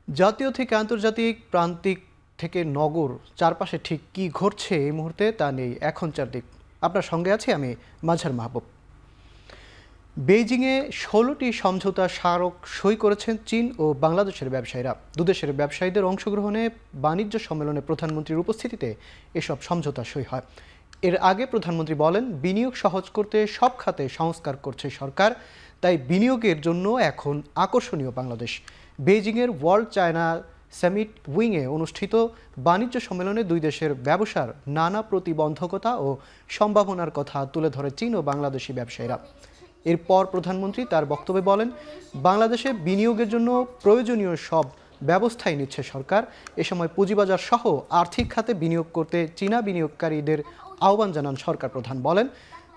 জাতীয় থেকে আন্তর্জাতিক, প্রান্তিক থেকে নগর, চারপাশে ঠিক কি ঘটছে এই মুহূর্তে তা নেই এখন চারদিক। আপনার সঙ্গে আছি আমি মাঝার মাহবুব। বেইজিংয়ে ১৬টি সমঝোতা স্মারক সই করেছেন চীন ও বাংলাদেশের ব্যবসায়ীরা। দুদেশের ব্যবসায়ীদের অংশগ্রহণে বাণিজ্য সম্মেলনে প্রধানমন্ত্রীর উপস্থিতিতে এসব সমঝোতা সই হয়। এর আগে প্রধানমন্ত্রী বলেন, বিনিয়োগ সহজ করতে সব খাতে সংস্কার করছে সরকার, তাই বিনিয়োগের জন্য এখন আকর্ষণীয় বাংলাদেশ। বেইজিংয়ের ওয়ার্ল্ড চায়না সামিট উইংয়ে অনুষ্ঠিত বাণিজ্য সম্মেলনে দুই দেশের ব্যবসার নানা প্রতিবন্ধকতা ও সম্ভাবনার কথা তুলে ধরে চীন ও বাংলাদেশি ব্যবসায়ীরা। এরপর প্রধানমন্ত্রী তার বক্তব্যে বলেন, বাংলাদেশে বিনিয়োগের জন্য প্রয়োজনীয় সব ব্যবস্থাই নিচ্ছে সরকার। এ সময় পুঁজিবাজার সহ আর্থিক খাতে বিনিয়োগ করতে চীনা বিনিয়োগকারীদের আহ্বান জানান সরকার প্রধান। বলেন,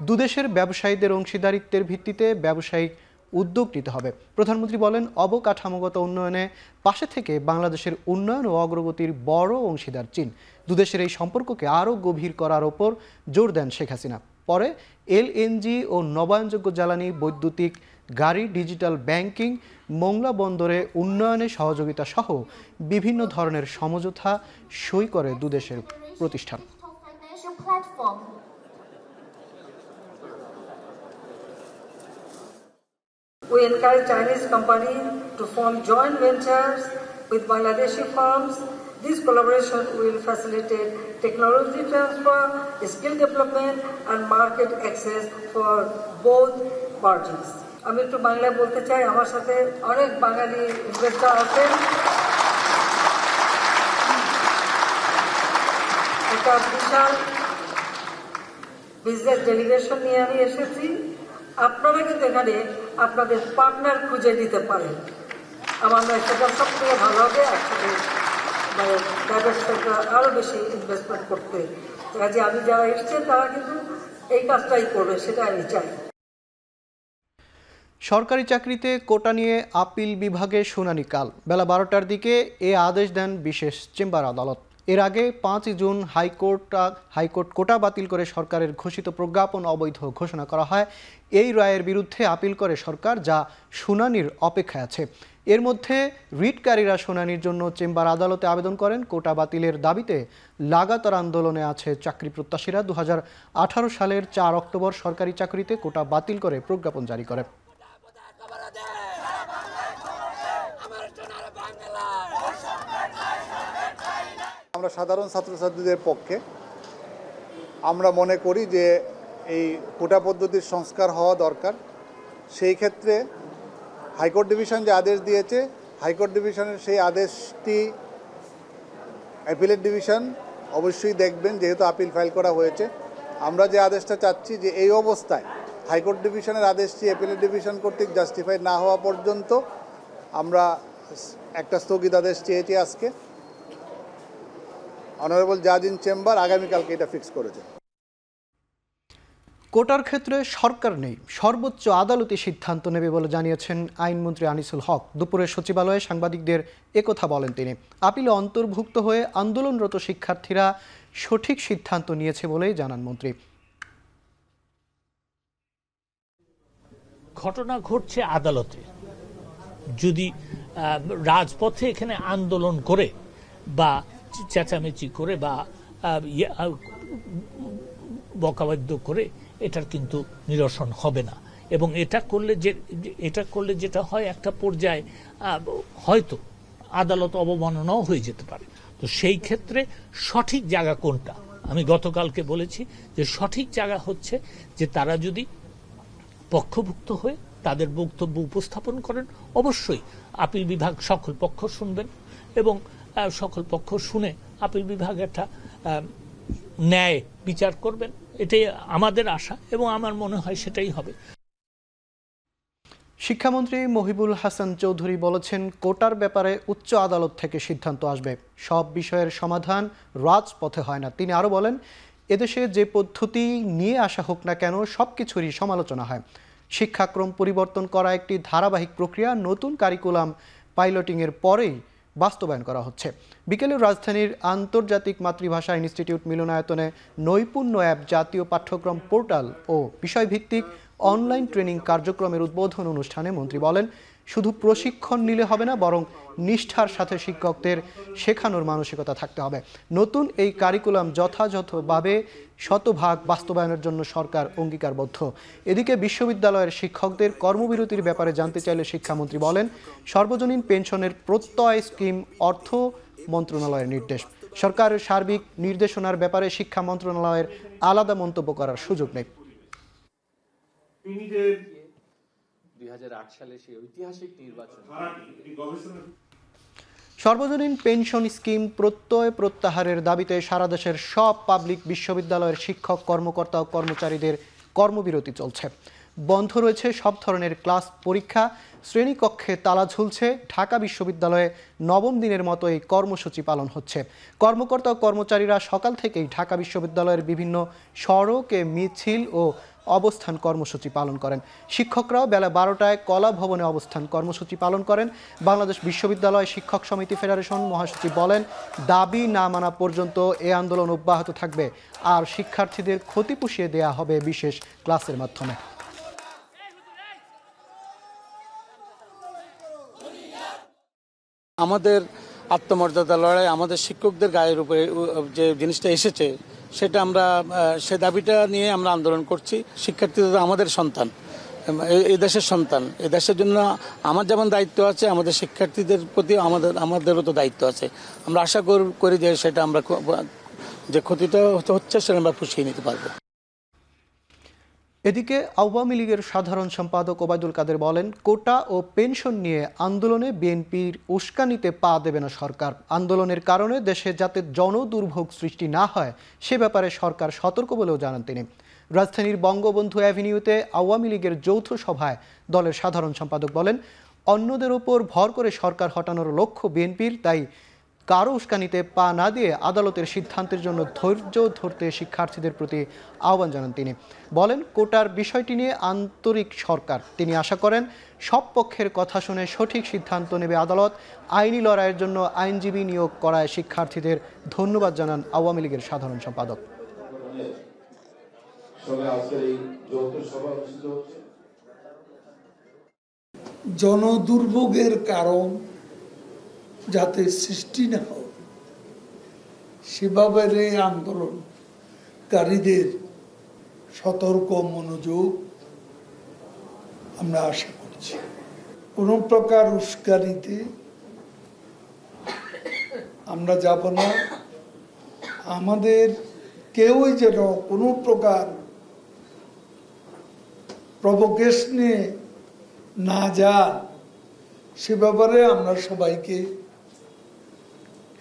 দুদেশের ব্যবসায়ীদের অংশীদারিত্বের ভিত্তিতে ব্যবসায়িক উদ্যোগ নিতে হবে। প্রধানমন্ত্রী বলেন, অবকাঠামোগত উন্নয়নে পাশে থেকে বাংলাদেশের উন্নয়ন ও অগ্রগতির বড় অংশীদার চীন। দুদেশের এই সম্পর্ককে আরও গভীর করার ওপর জোর দেন শেখ হাসিনা। পরে এলএনজি ও নবায়নযোগ্য জ্বালানি, বৈদ্যুতিক গাড়ি, ডিজিটাল ব্যাংকিং, মোংলা বন্দরে উন্নয়নে সহযোগিতা সহ বিভিন্ন ধরনের সমঝোতা সই করে দুদেশের প্রতিষ্ঠান। We encourage Chinese companies to form joint ventures with Bangladeshi firms. This collaboration will facilitate technology transfer, skill development and market access for both parties. আমি একটু বাংলায় বলতে চাই, আমার সাথে অনেক বাঙালি ইনভেস্টর আছেন। একটা বিশাল বিজনেস ডেলিগেশন নিয়ে আমি এসেছি। আপনারা কিন্তু এখানে আপনাদের পার্টনার খুঁজে দিতে পারেন। আমার মনে হয় সেটা সবথেকে ভালো হবে, একসাথে প্রাইভেট সেক্টর আরও বেশি ইনভেস্টমেন্ট করতে। কাজে আমি যারা এসছেন তারা কিন্তু এই কাজটাই করবে, সেটা আমি চাই। সরকারি চাকরিতে কোটা নিয়ে আপিল বিভাগে শুনানি কাল বেলা ১২টার দিকে এ আদেশ দেন বিশেষ চেম্বার আদালত। এর আগে ৫ জুন হাইকোর্ট কোটা বাতিল করে সরকারের ঘোষিত প্রজ্ঞাপন অবৈধ ঘোষণা করা হয়। এই রায়ের বিরুদ্ধে আপিল করে সরকার, যা শুনানির অপেক্ষায় আছে। এর মধ্যে রিটকারীরা শুনানির জন্য চেম্বার আদালতে আবেদন করেন। কোটা বাতিলের দাবিতে লাগাতার আন্দোলনে আছে চাকরি প্রত্যাশীরা। ২০১৮ সালের ৪ অক্টোবর সরকারি চাকরিতে কোটা বাতিল করে প্রজ্ঞাপন জারি করে। আমরা সাধারণ ছাত্রছাত্রীদের পক্ষে আমরা মনে করি যে এই কোটা পদ্ধতির সংস্কার হওয়া দরকার। সেই ক্ষেত্রে হাইকোর্ট ডিভিশন যে আদেশ দিয়েছে, হাইকোর্ট ডিভিশনের সেই আদেশটি অ্যাপিলেট ডিভিশন অবশ্যই দেখবেন, যেহেতু আপিল ফাইল করা হয়েছে। আমরা যে আদেশটা চাচ্ছি যে এই অবস্থায় হাইকোর্ট ডিভিশনের আদেশটি অ্যাপিলেট ডিভিশন কর্তৃক জাস্টিফাই না হওয়া পর্যন্ত আমরা একটা স্থগিতাদেশ চেয়েছি আজকে। অনারেবল জাজ ইন চেম্বার আগামীকালকে এটা ফিক্স করেছে। কোটার ক্ষেত্রে সরকার নেই, সর্বোচ্চ আদালতই সিদ্ধান্ত নেবে বলে জানিয়েছেন আইনমন্ত্রী আনিসুল হক। দুপুরে সচিবালয়ে সাংবাদিকদের একথা বলেন তিনি। আপিলে অন্তর্ভুক্ত হয়ে আন্দোলনরত শিক্ষার্থীরা সঠিক সিদ্ধান্ত নিয়েছে বলেই জানান মন্ত্রী। ঘটনা ঘটছে আদালতে। যদি রাজপথে এখানে আন্দোলন করে বা চেঁচামেচি করে বা বকাবাদ্য করে এটার কিন্তু নিরসন হবে না। এবং এটা করলে যেটা হয়, একটা পর্যায়ে হয়তো আদালত অবমাননাও হয়ে যেতে পারে। তো সেই ক্ষেত্রে সঠিক জায়গা কোনটা, আমি গতকালকে বলেছি যে সঠিক জায়গা হচ্ছে যে তারা যদি পক্ষভুক্ত হয়ে তাদের বক্তব্য উপস্থাপন করেন, অবশ্যই আপিল বিভাগ সকল পক্ষ শুনবেন এবং সকল পক্ষ শুনে আপিল বিভাগ একটা ন্যায় বিচার করবেন। এটাই আমাদের আশা এবং আমার মনে হয় সেটাই হবে। শিক্ষামন্ত্রী মহিবুল হাসান চৌধুরী বলেছেন, কোটার ব্যাপারে উচ্চ আদালত থেকে সিদ্ধান্ত আসবে, সব বিষয়ের সমাধান রাজপথে হয় না। তিনি আরও বলেন, এদেশে যে পদ্ধতি নিয়ে আসা হোক না কেন সবকিছুরই সমালোচনা হয়। শিক্ষাক্রম পরিবর্তন করা একটি ধারাবাহিক প্রক্রিয়া। নতুন কারিকুলাম পাইলটিংয়ের পরেই বাস্তবায়ন করা হচ্ছে। বিকেলে রাজধানীর আন্তর্জাতিক মাতৃভাষা ইনস্টিটিউট মিলনায়তনে নৈপুণ্য অ্যাপ, জাতীয় পাঠ্যক্রম পোর্টাল ও বিষয়ভিত্তিক অনলাইন ট্রেনিং কার্যক্রমের উদ্বোধন অনুষ্ঠানে মন্ত্রী বলেন, শুধু প্রশিক্ষণ নিলে হবে না, বরং নিষ্ঠার সাথে শিক্ষকদের শেখানোর মানসিকতা থাকতে হবে। নতুন এই কারিকুলাম যথাযথভাবে শতভাগ বাস্তবায়নের জন্য সরকার অঙ্গীকারবদ্ধ। এদিকে বিশ্ববিদ্যালয়ের শিক্ষকদের কর্মবিরতির ব্যাপারে জানতে চাইলে শিক্ষামন্ত্রী বলেন, সর্বজনীন পেনশনের প্রত্যয় স্কিম অর্থ মন্ত্রণালয়ের নির্দেশ। সরকারের সার্বিক নির্দেশনার ব্যাপারে শিক্ষা মন্ত্রণালয়ের আলাদা মন্তব্য করার সুযোগ নেই। 2008 সালে সেই ঐতিহাসিক নির্বাচন সর্বজনীন পেনশন স্কিম প্রত্যয় প্রত্যাহারের দাবিতে সারা দেশের সব পাবলিক বিশ্ববিদ্যালয়ের শিক্ষক কর্মকর্তা ও কর্মচারীদের কর্মবিরতি চলছে। বন্ধ রয়েছে সব ধরনের ক্লাস, পরীক্ষা, শ্রেণীকক্ষে তালা ঝুলছে। ঢাকা বিশ্ববিদ্যালয়ে নবম দিনের মতো এই কর্মসূচি পালন হচ্ছে। কর্মকর্তা ও কর্মচারীরা সকাল থেকেই ঢাকা বিশ্ববিদ্যালয়ের বিভিন্ন সড়কে মিছিল ও অবস্থান কর্মসূচি পালন করেন। শিক্ষকরাও বেলা 12টায় কলা ভবনে অবস্থান কর্মসূচি পালন করেন। বাংলাদেশ বিশ্ববিদ্যালয় শিক্ষক সমিতি ফেডারেশন মহাসচিব বলেন, দাবি না মানা পর্যন্ত এ আন্দোলন অব্যাহত থাকবে, আর শিক্ষার্থীদের ক্ষতি পুষিয়ে দেয়া হবে বিশেষ ক্লাসের মাধ্যমে। আমাদের আত্মমর্যাদা লড়াই, আমাদের শিক্ষকদের গায়ের উপরে যে জিনিসটা এসেছে, সেটা আমরা সে দাবিটা নিয়ে আমরা আন্দোলন করছি। শিক্ষার্থীরা আমাদের সন্তান, এই দেশের সন্তান। এই দেশের জন্য আমার যেমন দায়িত্ব আছে, আমাদের শিক্ষার্থীদের প্রতি আমাদেরও তো দায়িত্ব আছে। আমরা আশা করি যে সেটা আমরা, যে ক্ষতিটা হচ্ছে সেটা আমরা পুষিয়ে নিতে পারবো। এদিকে আওয়ামী লীগের সাধারণ সম্পাদক ওবায়দুল কাদের বলেন, কোটা ও পেনশন নিয়ে আন্দোলনে বিএনপির উস্কানিতে পা দেবে না সরকার। আন্দোলনের কারণে দেশে যাতে জনদুর্ভোগ সৃষ্টি না হয় সে ব্যাপারে সরকার সতর্ক বলেও জানান তিনি। রাজধানীর বঙ্গবন্ধু অ্যাভিনিউতে আওয়ামী লীগের যৌথ সভায় দলের সাধারণ সম্পাদক বলেন, অন্যদের ওপর ভর করে সরকার হটানোর লক্ষ্য বিএনপির, তাই কারো উস্কানিতে পা না দিয়ে আদালতের সিদ্ধান্তের জন্য ধৈর্য ধরতে শিক্ষার্থীদের প্রতি আহ্বান জানান তিনি। বলেন, কোটার বিষয়টি নিয়ে আন্তরিক সরকার। তিনি আশা করেন সব পক্ষের কথা শুনে সঠিক সিদ্ধান্ত নেবে আদালত। আইনি লড়াইয়ের জন্য আইনজীবী নিয়োগ করায় শিক্ষার্থীদের ধন্যবাদ জানান আওয়ামী লীগের সাধারণ সম্পাদক। জনদুর্ভোগের কারণ যাতে সৃষ্টি না হয় সেভাবে আন্দোলনকারীদের সতর্ক মনোযোগ আমরা আশা করছি। কোনো প্রকার উস্কানিতে আমরা যাব না। আমাদের কেউই যেন কোনো প্রকার প্রভোকেশনে না যান সে ব্যাপারে আমরা সবাইকে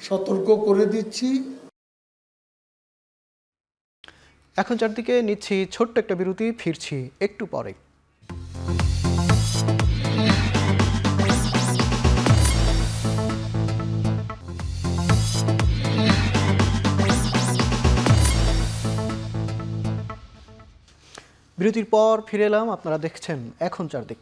সতর্ক করে দিচ্ছি। এখন চারদিকে নিচ্ছি ছোট্ট একটা বিরতি, ফিরছি একটু পরে। বিরতির পর ফিরে এলাম, আপনারা দেখছেন এখন চারদিক।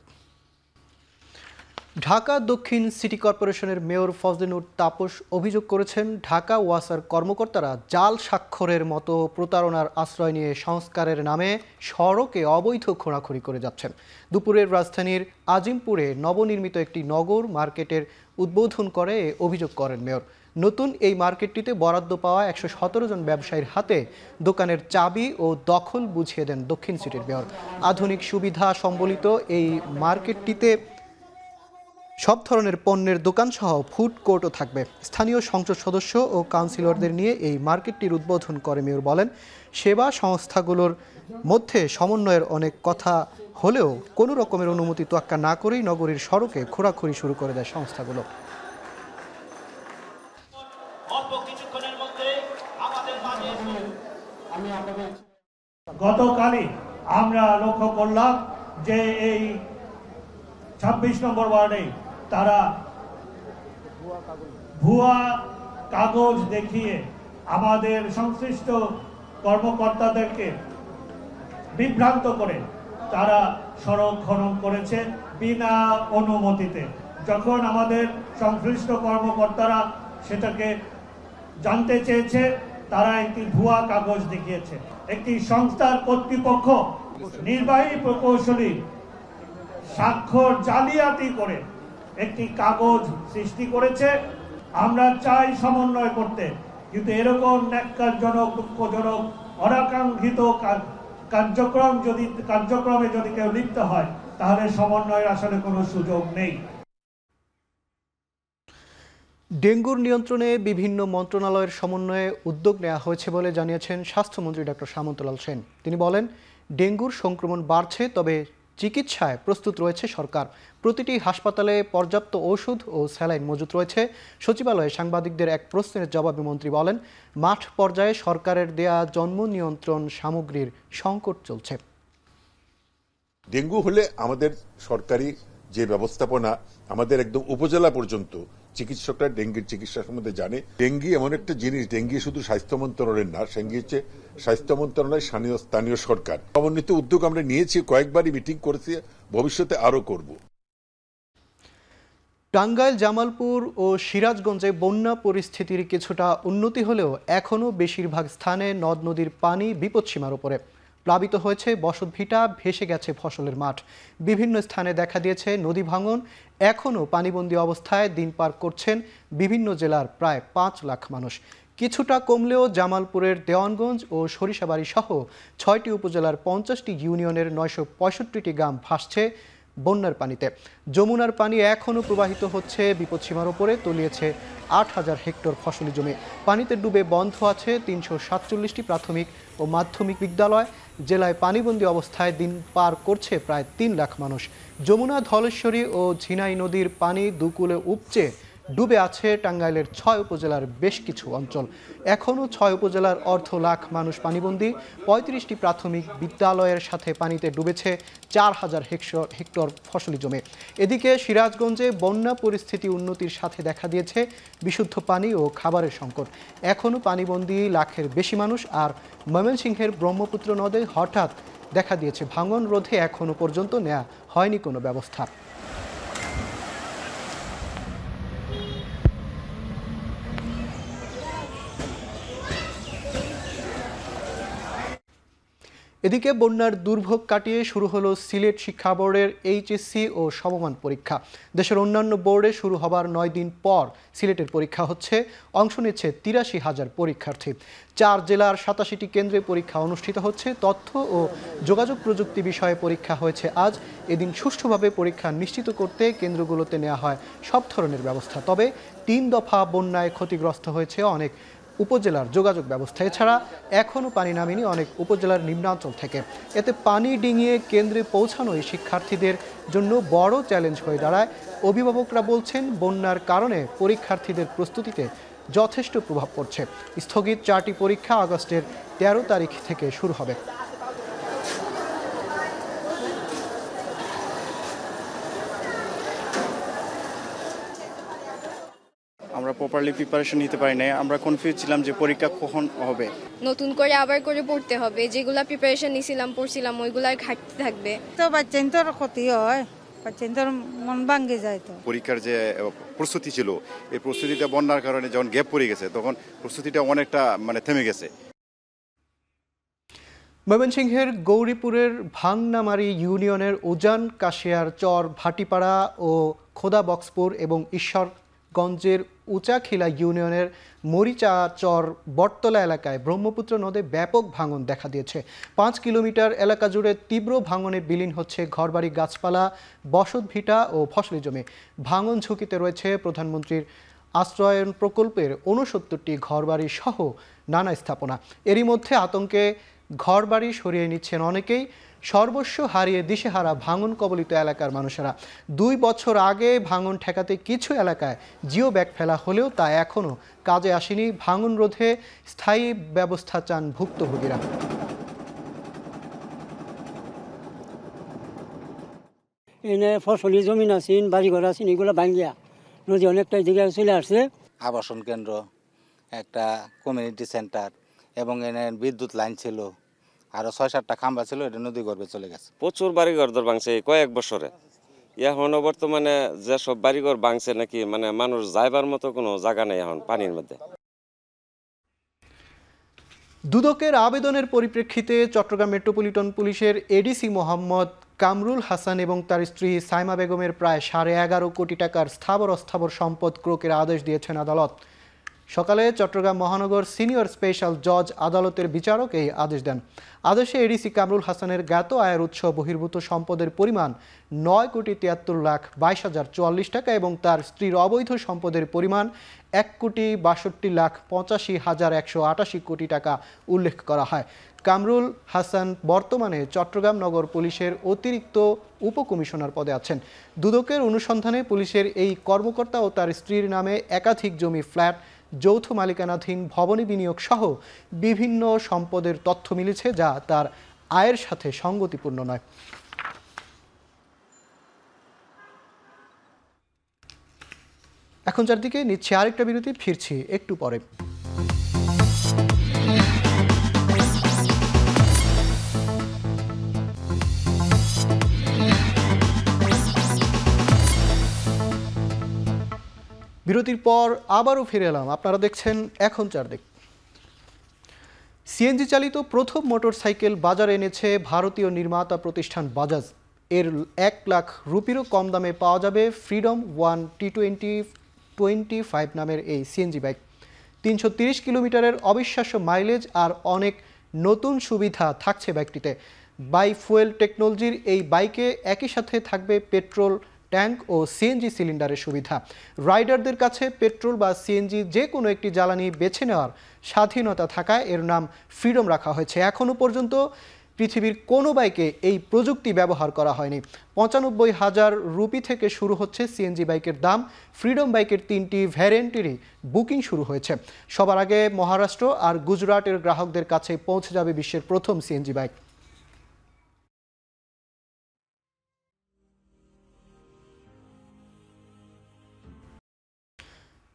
ঢাকা দক্ষিণ সিটি কর্পোরেশনের মেয়র ফজলে তাপস অভিযোগ করেছেন, ঢাকা ওয়াসার কর্মকর্তারা জাল স্বাক্ষরের মতো প্রতারণার আশ্রয় নিয়ে সংস্কারের নামে সড়কে অবৈধ খোঁড়াখুঁড়ি করে যাচ্ছেন। দুপুরের রাজধানীর আজিমপুরে নবনির্মিত একটি নগর মার্কেটের উদ্বোধন করে অভিযোগ করেন মেয়র। নতুন এই মার্কেটটিতে বরাদ্দ পাওয়া 117 জন ব্যবসায়ীর হাতে দোকানের চাবি ও দখল বুঝিয়ে দেন দক্ষিণ সিটির মেয়র। আধুনিক সুবিধা সম্বলিত এই মার্কেটটিতে সব ধরনের পণ্যের দোকান সহ ফুড কোর্টও থাকবে। স্থানীয় সংসদ সদস্য ও কাউন্সিলরদের নিয়ে এই মার্কেটটির উদ্বোধন করে মেয়র বলেন, সেবা সংস্থাগুলোর মধ্যে সমন্বয়ের অনেক কথা হলেও কোনো রকমের অনুমতি তোয়াক্কা না করেই নগরীর সড়কে খোঁড়াখুঁড়ি শুরু করে দেয় সংস্থাগুলো। গতকালই আমরা লক্ষ্য করলাম যে এই 26 নম্বর ওয়ার্ডে তারা ভুয়া কাগজ দেখিয়ে আমাদের সংশ্লিষ্ট কর্মকর্তাদেরকে বিভ্রান্ত করে তারা সড়ক খনন করেছে বিনা অনুমতিতে। যখন আমাদের সংশ্লিষ্ট কর্মকর্তারা সেটাকে জানতে চেয়েছে, তারা একটি ভুয়া কাগজ দেখিয়েছে। একটি সংস্থার কর্তৃপক্ষ নির্বাহী প্রকৌশলী স্বাক্ষর জালিয়াতি করে একটি কাগজ সৃষ্টি করেছে। আমরা চাই সমন্বয় করতে, কিন্তু এরকম ন্যাক্কারজনক, দুঃখজনক, অনাকাঙ্ক্ষিত কার্যক্রমে যদি কেউ লিপ্ত হয় তাহলে সমন্বয়ের আসলে কোনো সুযোগ নেই। ডেঙ্গুর নিয়ন্ত্রণে বিভিন্ন মন্ত্রণালয়ের সমন্বয়ে উদ্যোগ নেওয়া হয়েছে বলে জানিয়েছেন স্বাস্থ্যমন্ত্রী ডক্টর সামন্তলাল সেন। তিনি বলেন, ডেঙ্গুর সংক্রমণ বাড়ছে, তবে চিকিৎসায় প্রস্তুত রয়েছে সরকার। প্রতিটি হাসপাতালে পর্যাপ্ত ওষুধ ও স্যালাইন মজুত রয়েছে। সচিবালয়ে সাংবাদিকদের এক প্রশ্নের জবাবে মন্ত্রী বলেন, মাঠ পর্যায়ে সরকারের দেয়া জন্ম নিয়ন্ত্রণ সামগ্রীর সংকট চলছে। ডেঙ্গু হলে আমাদের সরকারি যে ব্যবস্থাপনা, আমাদের একদম উপজেলা পর্যন্ত চিকিৎসকরা ডেঙ্গির চিকিৎসা সম্বন্ধে জানে। ডেঙ্গি এমন একটা জিনিস, ডেঙ্গি শুধু স্বাস্থ্য মন্ত্রণালয়ের না, ডেঙ্গি হচ্ছে স্বাস্থ্য মন্ত্রণালয়, স্থানীয় সরকার সমন্বিত উদ্যোগ আমরা নিয়েছি, কয়েকবারই মিটিং করেছি, ভবিষ্যতে আরো করব। টাঙ্গাইল, জামালপুর ও সিরাজগঞ্জে বন্যা পরিস্থিতির কিছুটা উন্নতি হলেও এখনও বেশিরভাগ স্থানে নদ নদীর পানি বিপদসীমার উপরে। প্লাবিত হয়েছে বসতভিটা, ভেসে গেছে ফসলের মাঠ। বিভিন্ন স্থানে দেখা দিয়েছে নদী ভাঙন। এখনও পানিবন্দী অবস্থায় দিন পার করছেন বিভিন্ন জেলার প্রায় 5 লাখ মানুষ। কিছুটা কমলেও জামালপুরের দেওয়ানগঞ্জ ও সরিষাবাড়ি সহ 6টি উপজেলার 50টি ইউনিয়নের 965টি গ্রাম ভাসছে বন্যার পানিতে। যমুনার পানি এখনও প্রবাহিত হচ্ছে বিপদসীমার উপরে, তলিয়েছে 8,000 হেক্টর ফসলি জমি। পানিতে ডুবে বন্ধ আছে 347টি প্রাথমিক ও মাধ্যমিক বিদ্যালয়। জেলায় পানিবন্দী অবস্থায় দিন পার করছে প্রায় 3 লাখ মানুষ। যমুনা, ধলেশ্বরী ও ঝিনাই নদীর পানি দুকুলে উপচে ডুবে আছে টাঙ্গাইলের 6 উপজেলার বেশ কিছু অঞ্চল। এখনও 6 উপজেলার অর্ধ লাখ মানুষ পানিবন্দী। 35টি প্রাথমিক বিদ্যালয়ের সাথে পানিতে ডুবেছে 4,000 হেক্টর ফসলি জমি। এদিকে সিরাজগঞ্জে বন্যা পরিস্থিতি উন্নতির সাথে দেখা দিয়েছে বিশুদ্ধ পানি ও খাবারের সংকট। এখনও পানিবন্দী লাখের বেশি মানুষ। আর ময়মনসিংহের ব্রহ্মপুত্র নদে হঠাৎ দেখা দিয়েছে ভাঙন রোধে এখনও পর্যন্ত নেওয়া হয়নি কোনো ব্যবস্থা। এদিকে বন্যার দুর্ভোগ কাটিয়ে শুরু হলো সিলেট শিক্ষা বোর্ডের এইচএসসি ও সমমান পরীক্ষা। দেশের অন্যান্য বোর্ডে শুরু হবার 9 দিন পর সিলেটের পরীক্ষা হচ্ছে। অংশ নিচ্ছে 83,000 পরীক্ষার্থী। 4 জেলার 87টি কেন্দ্রে পরীক্ষা অনুষ্ঠিত হচ্ছে। তথ্য ও যোগাযোগ প্রযুক্তি বিষয়ে পরীক্ষা হয়েছে আজ। এদিন সুষ্ঠুভাবে পরীক্ষা নিশ্চিত করতে কেন্দ্রগুলোতে নেওয়া হয় সব ধরনের ব্যবস্থা। তবে 3 দফা বন্যায় ক্ষতিগ্রস্ত হয়েছে অনেক উপজেলার যোগাযোগ ব্যবস্থা। এছাড়া এখনও পানি নামেনি অনেক উপজেলার নিম্নাঞ্চল থেকে। এতে পানি ডিঙিয়ে কেন্দ্রে পৌঁছানোই শিক্ষার্থীদের জন্য বড় চ্যালেঞ্জ হয়ে দাঁড়ায়। অভিভাবকরা বলছেন, বন্যার কারণে পরীক্ষার্থীদের প্রস্তুতিতে যথেষ্ট প্রভাব পড়ছে। স্থগিত 4টি পরীক্ষা আগস্টের 13 তারিখ থেকে শুরু হবে। আমরা প্রপারলি প্রিপারেশন নিতে পারি নাই। আমরা কনফিউজ ছিলাম যে পরীক্ষা কখন হবে। নতুন করে আবার করে পড়তে হবে। যেগুলা প্রিপারেশন নিছিলাম, পড়ছিলাম, ওইগুলার ঘাটতি থাকবে। তো বাচ্চাদের ক্ষতি হয়, বাচ্চাদের মন ভাঙে যায়। তো পরীক্ষার যে প্রস্তুতি ছিল, এই প্রস্তুতিটা বন্যার কারণে যখন গ্যাপ পড়ে গেছে, তখন প্রস্তুতিটা অনেকটা থেমে গেছে। ময়মনসিংহের গৌরীপুরের ভাংনামারি ইউনিয়নের উজান, কাশিয়ার চর, ভাটিপাড়া ও খোদা বক্সপুর এবং ঈশ্বরগঞ্জের উচাখিলা ইউনিয়নের মরিচা চর বটতলা এলাকায় ব্রহ্মপুত্র নদে ব্যাপক ভাঙন দেখা দিয়েছে। 5 কিলোমিটার এলাকা জুড়ে তীব্র ভাঙনে বিলীন হচ্ছে ঘরবাড়ি, গাছপালা, বসতভিটা ও ফসলি জমি। ভাঙন ঝুঁকিতে রয়েছে প্রধানমন্ত্রীর আশ্রয়ন প্রকল্পের 69টি ঘরবাড়ি সহ নানা স্থাপনা। এরই মধ্যে আতঙ্কে ঘরবাড়ি সরিয়ে নিচ্ছেন অনেকেই। সর্বস্ব হারিয়ে দিশেহারা ভাঙন কবলিত এলাকার মানুষেরা। 2 বছর আগে ভাঙন ঠেকাতে কিছু এলাকায় জিও ব্যাগ ফেলা হলেও তা এখনও কাজে আসেনি। ভাঙন রোধে স্থায়ী ব্যবস্থা চান ভুক্তভোগীরা। এনে ফসলি জমিন আছেন, বাড়িঘর আছেন, এগুলো ভাঙ্গিয়া নদী অনেকটা জায়গায় চলে আসছে। আবাসন কেন্দ্র, একটা কমিউনিটি সেন্টার এবং এনে বিদ্যুৎ লাইন ছিল, আরো 6-7টা খাম্বা ছিল, এটা নদী গর্ভে চলে গেছে। প্রচুর বাড়িঘর ভাঙছে কয়েক বছরে। এখনো বর্তমানে যেসব বাড়িঘর ভাঙছে নাকি মানুষ যাইবার মতো কোনো জায়গা নেই এখন পানির মধ্যে। দুদকের আবেদনের পরিপ্রেক্ষিতে চট্টগ্রাম মেট্রোপলিটন পুলিশের এডিসি মোহাম্মদ কামরুল হাসান এবং তার স্ত্রী সাইমা বেগমের প্রায় 11.5 কোটি টাকার স্থাবর অস্থাবর সম্পদ ক্রোকের আদেশ দিয়েছেন আদালত। সকালে চট্টগ্রাম মহানগর সিনিয়র স্পেশাল জজ আদালতের বিচারক এই আদেশ দেন। আদেশে এডিসি কামরুল হাসানের জ্ঞাত আয়ের উৎস বহির্ভূত সম্পদের পরিমাণ 9,73,22,044 টাকা এবং তার স্ত্রীর অবৈধ সম্পদের পরিমাণ 1,62,85,188 কোটি টাকা উল্লেখ করা হয়। কামরুল হাসান বর্তমানে চট্টগ্রাম নগর পুলিশের অতিরিক্ত উপকমিশনার পদে আছেন। দুদকের অনুসন্ধানে পুলিশের এই কর্মকর্তা ও তার স্ত্রীর নামে একাধিক জমি, ফ্ল্যাট, যৌথ মালিকানাধীন ভবনে বিনিয়োগ সহ বিভিন্ন সম্পদের তথ্য মিলেছে যা তার আয়ের সাথে সঙ্গতিপূর্ণ নয়। এখন চারদিকে নিচ্ছে আরেকটা বিরতি, ফিরছি একটু পরে। বিরতির পর আবারও ফিরে এলাম। আপনারা দেখছেন এখন চারদিক। সিএনজি চালিত প্রথম মোটরসাইকেল বাজারে এনেছে ভারতীয় নির্মাতা প্রতিষ্ঠান বাজাজ। এর 1 লাখ রুপিরও কম দামে পাওয়া যাবে ফ্রিডম 1 T2025 নামের এই সিএনজি বাইক। 330 কিলোমিটারের অবিশ্বাস্য মাইলেজ আর অনেক নতুন সুবিধা থাকছে বাইকটিতে। বাই ফুয়েল টেকনোলজির এই বাইকে একই সাথে থাকবে পেট্রোল ট্যাঙ্ক ও সিএনজি সিলিন্ডারের সুবিধা। রাইডারদের কাছে পেট্রোল বা সিএনজি যে কোনো একটি জ্বালানি বেছে নেওয়ার স্বাধীনতা থাকায় এর নাম ফ্রিডম রাখা হয়েছে। এখনও পর্যন্ত পৃথিবীর কোনো বাইকে এই প্রযুক্তি ব্যবহার করা হয়নি। 95,000 রুপি থেকে শুরু হচ্ছে সিএনজি বাইকের দাম। ফ্রিডম বাইকের 3টি ভ্যারিয়েন্টেরই বুকিং শুরু হয়েছে। সবার আগে মহারাষ্ট্র আর গুজরাটের গ্রাহকদের কাছে পৌঁছে যাবে বিশ্বের প্রথম সিএনজি বাইক।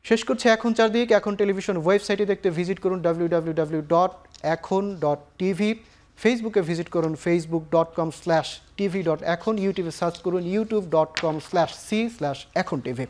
শেষ করছে এখন চারদিক। এখন টেলিভিশন ওয়েবসাইটে দেখতে ভিজিট করুন www.ekhon.tv। ফেসবুকে ভিজিট করুন facebook.com/tv.ekhon। ইউটিউবে সার্চ করুন youtube.com/c/ekhontv।